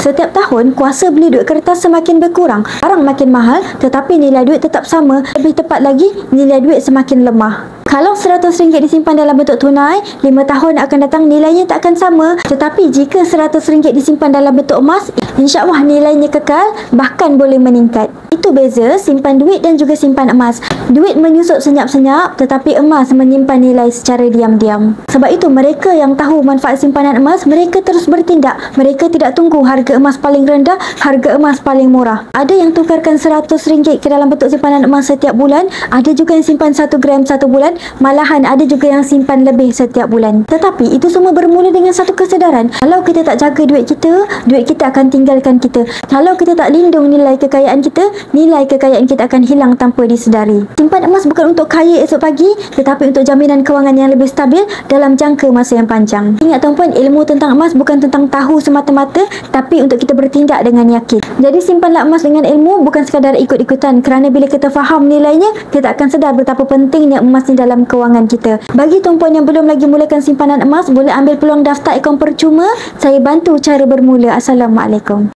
Setiap tahun, kuasa beli duit kertas semakin berkurang. Barang makin mahal, tetapi nilai duit tetap sama. Lebih tepat lagi, nilai duit semakin lemah. Kalau RM100 disimpan dalam bentuk tunai, 5 tahun akan datang nilainya tak akan sama. Tetapi jika RM100 disimpan dalam bentuk emas, insya-Allah nilainya kekal, bahkan boleh meningkat. Itu beza simpan duit dan juga simpan emas. Duit menyusut senyap-senyap, tetapi emas menyimpan nilai secara diam-diam. Sebab itu mereka yang tahu manfaat simpanan emas, mereka terus bertindak. Mereka tidak tunggu harga emas paling rendah, harga emas paling murah. Ada yang tukarkan RM100 ke dalam bentuk simpanan emas setiap bulan, ada juga yang simpan 1 gram 1 bulan, malahan ada juga yang simpan lebih setiap bulan. Tetapi itu semua bermula dengan satu kesedaran. Kalau kita tak jaga duit kita akan tinggalkan kita. Kalau kita tak lindung nilai kekayaan kita, nilai kekayaan kita akan hilang tanpa disedari. Simpan emas bukan untuk kaya esok pagi, tetapi untuk jaminan kewangan yang lebih stabil dalam jangka masa yang panjang. Ingat tuan-puan, ilmu tentang emas bukan tentang tahu semata-mata, tapi untuk kita bertindak dengan yakin. Jadi simpanlah emas dengan ilmu, bukan sekadar ikut-ikutan, kerana bila kita faham nilainya, kita akan sedar betapa pentingnya emas ni dalam kewangan kita. Bagi tuan-puan yang belum lagi mulakan simpanan emas, boleh ambil peluang daftar akaun percuma. Saya bantu cara bermula. Assalamualaikum.